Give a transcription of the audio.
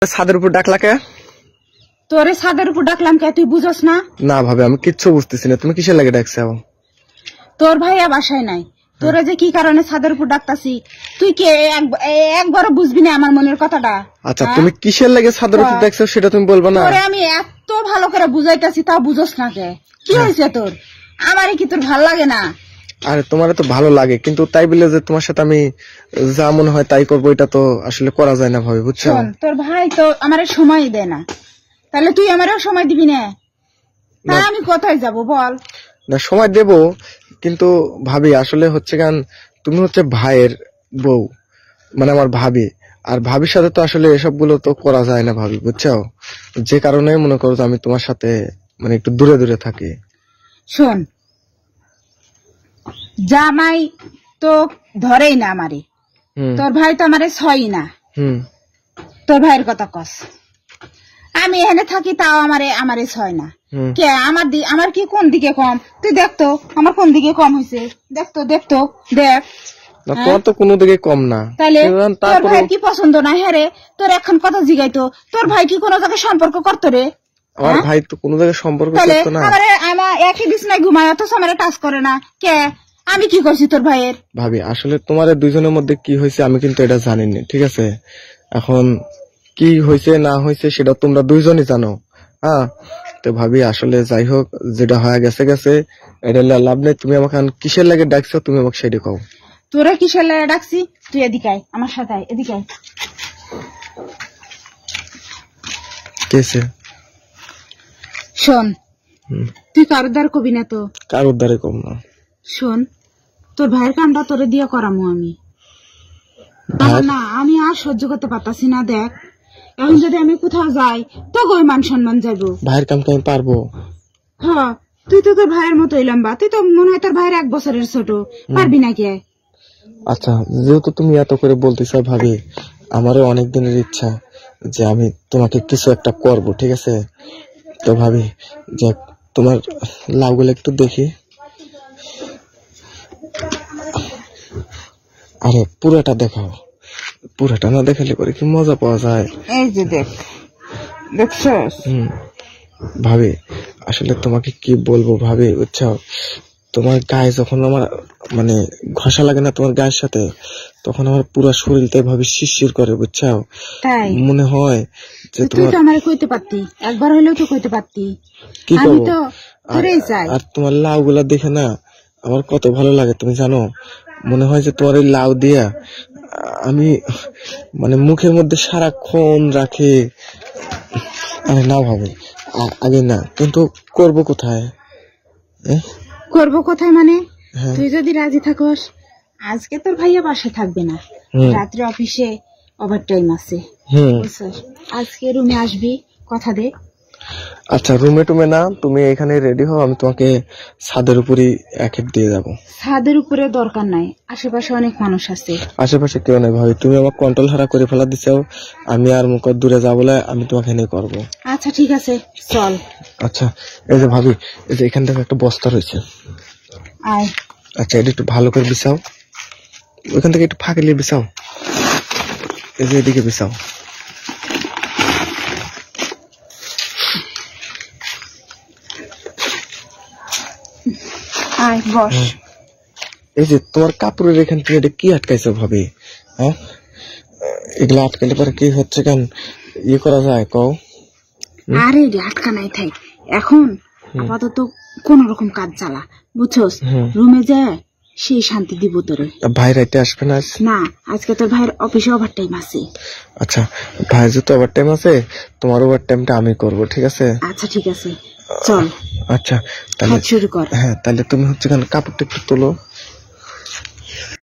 ছাদের উপর ডাকলা কে? তোরে ছাদের উপর ডাকলাম কে, তুই বুঝস না? না ভাবে আমি কিচ্ছু বুঝতেছি না, তুমি কিসের লাগে ডাকছো? তোর ভাইয়া বাসায় নাই, তোরে যে কি কারণে ছাদের উপর ডাকতাছি তুই কে একবারও বুঝবি না আমার মনের কথাটা। আচ্ছা তুমি কিসের লাগে ছাদের উপর ডাকছো সেটা তুমি বলবা না? তোরে আমি এত ভালো করে বুঝাইতাছি তাও বুঝস না কে? কি হয়েছে তোর? আমারে কি তোর ভাল লাগে না? আরে তোমার তো ভালো লাগে, কিন্তু তাই বলে যে তোমার সাথে আমি যা মনে হয় তাই করবো এটা তো আসলে করা যায় না ভাবে, বুঝছো? তোর ভাই তো আমারে সময় দেয় না, তাহলে তুই আমারও সময় দিবি না? তাই আমি কোথায় যাব বল? না সময় দেব, কিন্তু ভাবি আসলে হচ্ছে গান তুমি হচ্ছে ভাইয়ের বউ, মানে আমার ভাবি, আর ভাবির সাথে তো আসলে এসব গুলো তো করা যায় না ভাবি, বুঝছো? যে কারণে মনে করো আমি তোমার সাথে মানে একটু দূরে দূরে থাকি। শোন, জামাই তো ধরেই না আমারে, তোর ভাই তো আমারে ছয়ই না, তোর ভাইয়ের কথা কস। আমি এখানে থাকি তাও আমারে ছয় না কে? আমার কি কোন দিকে কম? তুই দেখতো আমার কোন দিকে কম হয়েছে, দেখতো দেখতো দেখ। তোমার তো কোনো দিকে কম না। তাহলে তোর ভাই কি পছন্দ না? হ্যাঁ রে, তোর এখন কথা জিগাইতো, তোর ভাই কি কোনো জায়গায় সম্পর্ক করতো রে? আমার ভাই তো কোনো জায়গায় সম্পর্ক করতো না। আমার একই বিছনায় ঘুমায় অথচ আমারে টাচ করে না কে? আমি কি করছি তোর ভাইয়ের? ভাবি আসলে তোমাদের দুইজনের মধ্যে কি হয়েছে আমি কিন্তু এটা জানি না, ঠিক আছে? এখন কি হয়েছে না হয়েছে সেটা তোমরা দুইজনই জানো। হ্যাঁ তো ভাবি আসলে যাই হোক, যেটা হয়ে গেছে গেছে, এটা লাভ নেই। তুমি আমাকে কিসের লাগে ডাকছো তুমি আমাকে সেটা কও। তোরা কিসের লাগে ডাকছি? তুই এদিকে আয়, আমার সাথে আয়, এদিকে আয়। কেসে শোন, তুই কারোর দ্বার কবি না তো? কারোর দ্বারে কম না। শোন, তোর ভাইয়ের কামটা তোরে দিয়ে করামু আমি। না আমি আর সহ্য করতে পারতাছি না। দেখ এখন যদি আমি কোথাও যাই তো গই মান সম্মান যাইবো। ভাইয়ের কাম তো আমি পারবো। হ্যাঁ তুই তো তোর ভাইয়ের মতোই লম্বা, তুই তো মনে হয় তোর ভাইয়ের 1 বছরের ছোট, পারবি না কে? আচ্ছা যেহেতু তুমি এত করে বলতেছ ভাবি, আমারও অনেক দিনের ইচ্ছা যে আমি তোমাকে কিছু একটা করব, ঠিক আছে? তো ভাবি যে তোমার লাউগুলো একটু দেখি। আরে পুরোটা দেখাও, পুরোটা না দেখালে পরে কি মজা পাওয়া যায়? এই যে দেখ, দেখছস? ভাবি আসলে তোমাকে কি বলবো ভাবি, বুঝছো? তোমার গায়ে যখন আমার মানে ঘষা লাগে না তোমার গায়ের সাথে, তখন আমার পুরো শরীরটাই ভাবি শিরশির করে, বুঝছো? তাই মনে হয় যে তুই তো আমারে কইতে পারতি, একবার হলেও তো কইতে পারতি। কি আমি করবো? তো তোরেই চাই। আর তোমার লাউ গুলা দেখে না আমার কত ভালো লাগে তুমি জানো? মনে হয় যে তোমার এই লাউ দিয়া আমি মানে মুখের মধ্যে সারাক্ষণ রাখি। আরে না ভাবি, আগে না, কিন্তু করবো কোথায়? করবো কোথায় মানে? তুই যদি রাজি থাকস, আজকে তোর ভাইয়া বাসায় থাকবে না, রাত্রে অফিসে ওভার টাইম আছে, আজকে রুমে আসবি, কথা দে। আচ্ছা রুমে টুমে না, তুমি এখানে রেডি হও, আমি তোমাকে ছাদের উপরই একের দিয়ে যাবো। ছাদের উপরে দরকার নাই, আশেপাশে অনেক মানুষ আছে। আশেপাশে কেউ নাই ভাবি, তুমি আমার কন্ট্রোল হারা করে ফেলা দিছো, আমি আর মুখ দূরে যাবো বলে আমি তোমাকে এনে করবো। আচ্ছা ঠিক আছে চল। আচ্ছা এই যে ভাবি, এই যে এখান থেকে একটা বস্তা রয়েছে, আয়। আচ্ছা এটা একটু ভালো করে বিছাও, ওইখান থেকে একটু ফাঁকে নিয়ে বিছাও, এই যে এদিকে বিছাও। আয় বস। এই যে তোমার কাপড়ের এখান থেকে এটা কি আটকাইছো ভাবি? হ্যাঁ এগুলা আটকাইলে পরে কি হচ্ছে, কেন ইয়ে করা যায় কও? আরে আটকা নাই থাই, এখন আপাতত কোন রকম কাজ চালা, বুঝছস? রুমে যায় সেই শান্তি দিব তোরে। ভাই রাইতে আসবে না? না আজকে তোর ভাইয়ের অফিসে ওভার টাইম আছে। আচ্ছা ভাই যেহেতু ওভার টাইম আছে, তোমার ওভার টাইমটা আমি করবো, ঠিক আছে? আচ্ছা ঠিক আছে চল। আচ্ছা তাহলে শুরু কর। হ্যাঁ তাহলে তুমি হচ্ছে কাপড়টা একটু তোলো।